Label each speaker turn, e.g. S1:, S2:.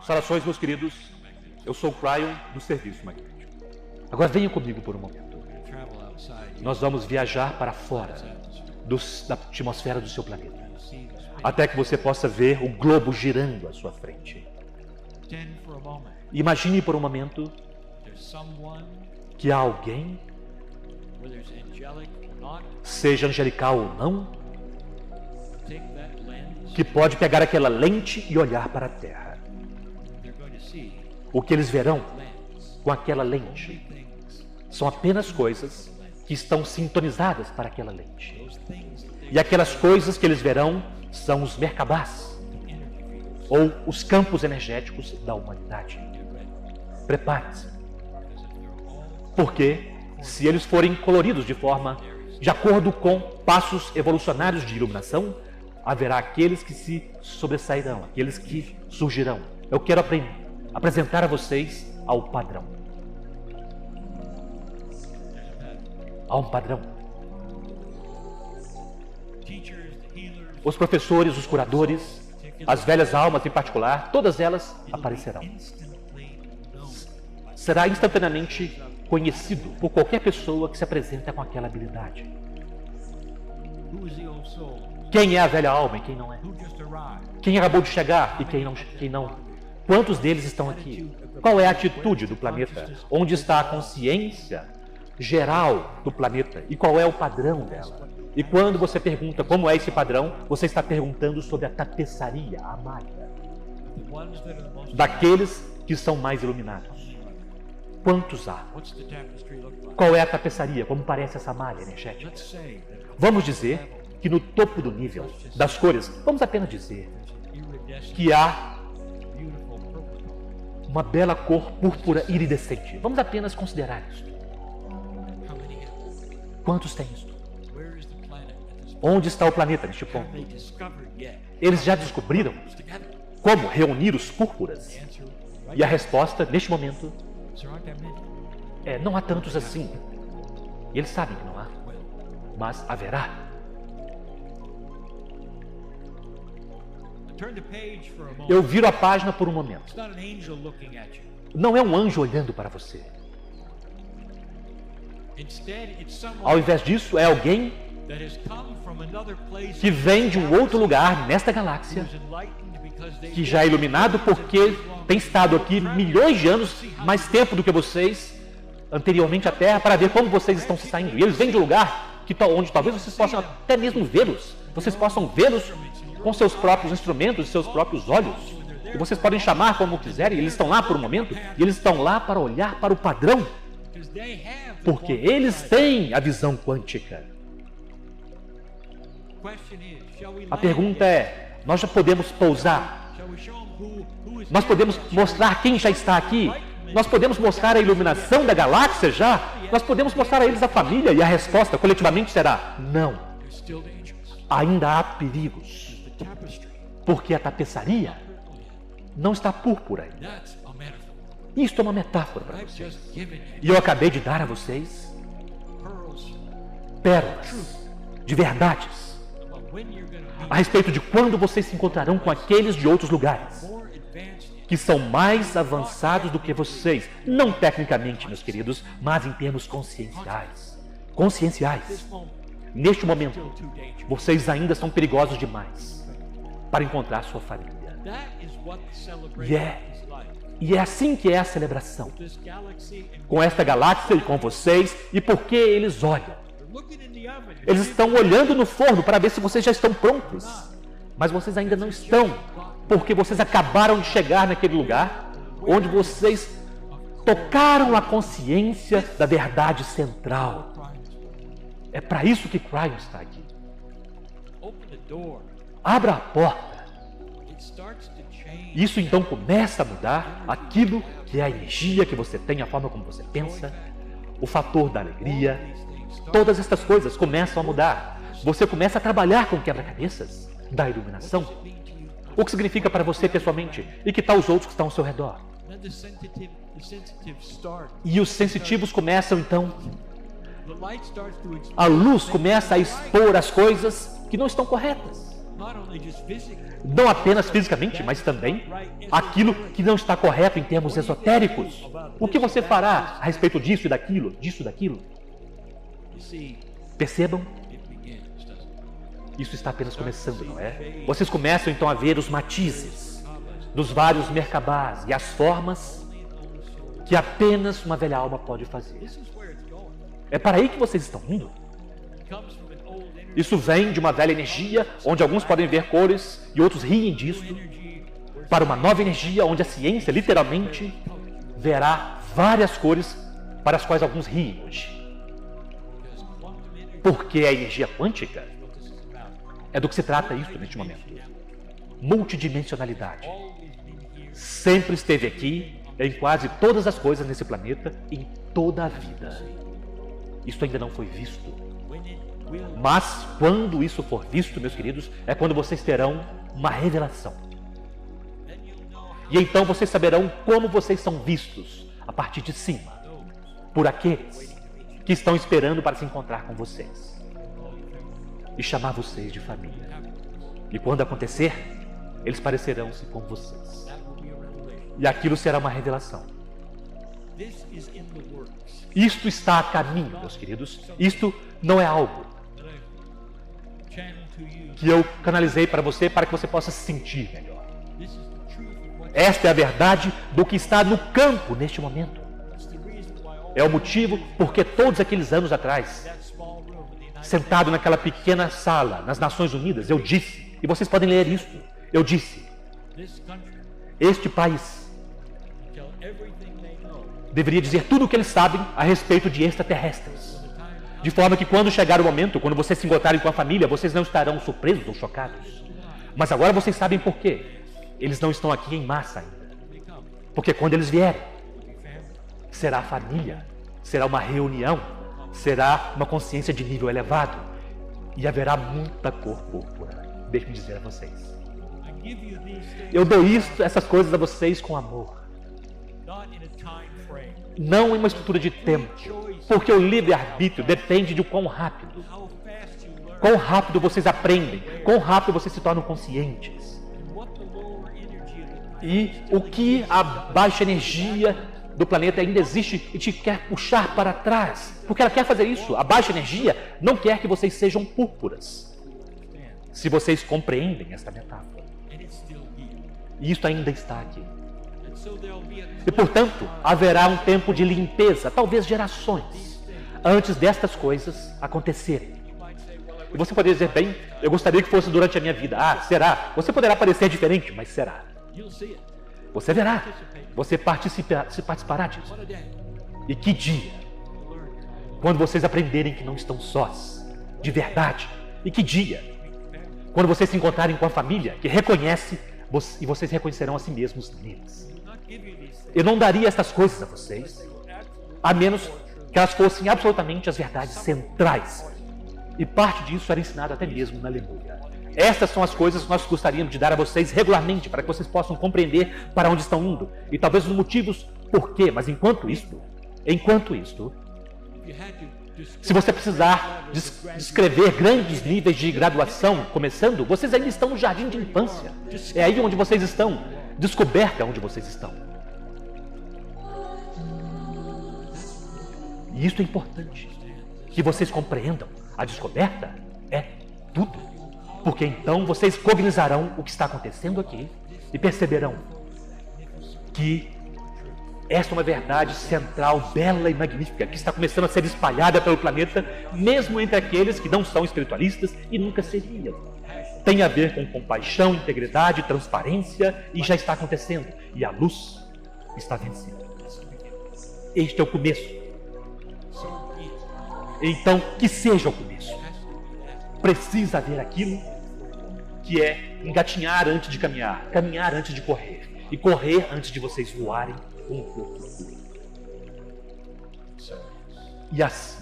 S1: Saudações, meus queridos. Eu sou o Cryon do Serviço Magnético. Agora venha comigo por um momento. Nós vamos viajar para fora da atmosfera do seu planeta, até que você possa ver o globo girando à sua frente. Imagine por um momento que há alguém, seja angelical ou não, que pode pegar aquela lente e olhar para a Terra. O que eles verão com aquela lente são apenas coisas que estão sintonizadas para aquela lente. E aquelas coisas que eles verão são os Merkabahs, ou os campos energéticos da humanidade. Prepare-se. Porque se eles forem coloridos de acordo com passos evolucionários de iluminação, haverá aqueles que se sobressairão, aqueles que surgirão. Eu quero apresentar a vocês ao padrão. Há um padrão. Os professores, os curadores, as velhas almas em particular, todas elas aparecerão. Será instantaneamente conhecido por qualquer pessoa que se apresenta com aquela habilidade. Quem é a velha alma e quem não é? Quem acabou de chegar e quem não? Quantos deles estão aqui? Qual é a atitude do planeta? Onde está a consciência geral do planeta? E qual é o padrão dela? E quando você pergunta como é esse padrão, você está perguntando sobre a tapeçaria, a malha, daqueles que são mais iluminados. Quantos há? Qual é a tapeçaria? Como parece essa malha energética? Vamos dizer que no topo do nível das cores, vamos apenas dizer que há uma bela cor púrpura iridescente. Vamos apenas considerar isso. Quantos têm isso? Onde está o planeta neste ponto? Eles já descobriram como reunir os púrpuras? E a resposta, neste momento, é: não há tantos assim. E eles sabem que não há, mas haverá. Eu viro a página por um momento. Não é um anjo olhando para você. Ao invés disso, é alguém que vem de um outro lugar nesta galáxia, que já é iluminado porque tem estado aqui milhões de anos, mais tempo do que vocês, anteriormente à Terra, para ver como vocês estão se saindo. E eles vêm de um lugar onde talvez vocês possam até mesmo vê-los. Vocês possam vê-los com seus próprios instrumentos, seus próprios olhos. E vocês podem chamar como quiserem. Eles estão lá por um momento, e eles estão lá para olhar para o padrão, porque eles têm a visão quântica. A pergunta é: nós já podemos pousar? Nós podemos mostrar quem já está aqui? Nós podemos mostrar a iluminação da galáxia já? Nós podemos mostrar a eles a família? E a resposta coletivamente será: não. Ainda há perigos, porque a tapeçaria não está púrpura ainda. Isto é uma metáfora para vocês. E eu acabei de dar a vocês pérolas de verdades a respeito de quando vocês se encontrarão com aqueles de outros lugares que são mais avançados do que vocês, não tecnicamente, meus queridos, mas em termos conscienciais. Neste momento, vocês ainda são perigosos demais para encontrar sua família. E é assim que é a celebração, com esta galáxia e com vocês. E por que eles olham? Eles estão olhando no forno para ver se vocês já estão prontos, mas vocês ainda não estão, porque vocês acabaram de chegar naquele lugar onde vocês tocaram a consciência da verdade central. É para isso que Cryon está aqui. Abra a porta. Isso então começa a mudar aquilo que é a energia que você tem, a forma como você pensa, o fator da alegria. Todas estas coisas começam a mudar. Você começa a trabalhar com quebra-cabeças da iluminação. O que significa para você pessoalmente? E que tal os outros que estão ao seu redor? E os sensitivos começam então. A luz começa a expor as coisas que não estão corretas. Não apenas fisicamente, mas também aquilo que não está correto em termos esotéricos. O que você fará a respeito disso e daquilo, Percebam? Isso está apenas começando, não é? Vocês começam então a ver os matizes dos vários merkabás e as formas que apenas uma velha alma pode fazer. É para aí que vocês estão indo. Isso vem de uma velha energia, onde alguns podem ver cores e outros riem disto, para uma nova energia, onde a ciência, literalmente, verá várias cores para as quais alguns riem hoje. Porque a energia quântica é do que se trata isso neste momento. Multidimensionalidade. Sempre esteve aqui, em quase todas as coisas nesse planeta, em toda a vida. Isso ainda não foi visto. Mas quando isso for visto, meus queridos, é quando vocês terão uma revelação. E então vocês saberão como vocês são vistos a partir de cima, por aqueles que estão esperando para se encontrar com vocês e chamar vocês de família. E quando acontecer, eles parecerão-se com vocês. E aquilo será uma revelação. Isto está a caminho, meus queridos. Isto não é algo que eu canalizei para você para que você possa se sentir melhor. Esta é a verdade do que está no campo neste momento. É o motivo porque todos aqueles anos atrás, sentado naquela pequena sala nas Nações Unidas, eu disse, e vocês podem ler isso, eu disse, este país deveria dizer tudo o que eles sabem a respeito de extraterrestres. De forma que quando chegar o momento, quando vocês se encontrarem com a família, vocês não estarão surpresos ou chocados. Mas agora vocês sabem por quê. Eles não estão aqui em massa ainda. Porque quando eles vierem, será família, será uma reunião, será uma consciência de nível elevado. E haverá muita cor púrpura. Deixe-me dizer a vocês. Eu dou essas coisas a vocês com amor. Não em uma estrutura de tempo, porque o livre-arbítrio depende de quão rápido vocês aprendem, quão rápido vocês se tornam conscientes. E o que a baixa energia do planeta ainda existe e te quer puxar para trás, porque ela quer fazer isso. A baixa energia não quer que vocês sejam púrpuras, se vocês compreendem esta metáfora. E isso ainda está aqui. E, portanto, haverá um tempo de limpeza, talvez gerações, antes destas coisas acontecerem. E você poderia dizer, bem, eu gostaria que fosse durante a minha vida. Ah, será? Você poderá parecer diferente, mas será. Você verá. Você participará disso. E que dia, quando vocês aprenderem que não estão sós, de verdade. E que dia, quando vocês se encontrarem com a família que reconhece e vocês reconhecerão a si mesmos neles. Eu não daria estas coisas a vocês, a menos que elas fossem absolutamente as verdades centrais. E parte disso era ensinado até mesmo na Alemanha. Estas são as coisas que nós gostaríamos de dar a vocês regularmente, para que vocês possam compreender para onde estão indo. E talvez os motivos por quê, mas enquanto isto, se você precisar descrever grandes níveis de graduação, começando, vocês ainda estão no jardim de infância. É aí onde vocês estão. Descoberta onde vocês estão. E isso é importante. Que vocês compreendam. A descoberta é tudo. Porque então vocês cognizarão o que está acontecendo aqui e perceberão que esta é uma verdade central, bela e magnífica, que está começando a ser espalhada pelo planeta, mesmo entre aqueles que não são espiritualistas e nunca seriam. Tem a ver com compaixão, integridade, transparência, e já está acontecendo. E a luz está vencendo. Este é o começo. Então, que seja o começo. Precisa haver aquilo que é engatinhar antes de caminhar, caminhar antes de correr, e correr antes de vocês voarem com o corpo puro. E assim,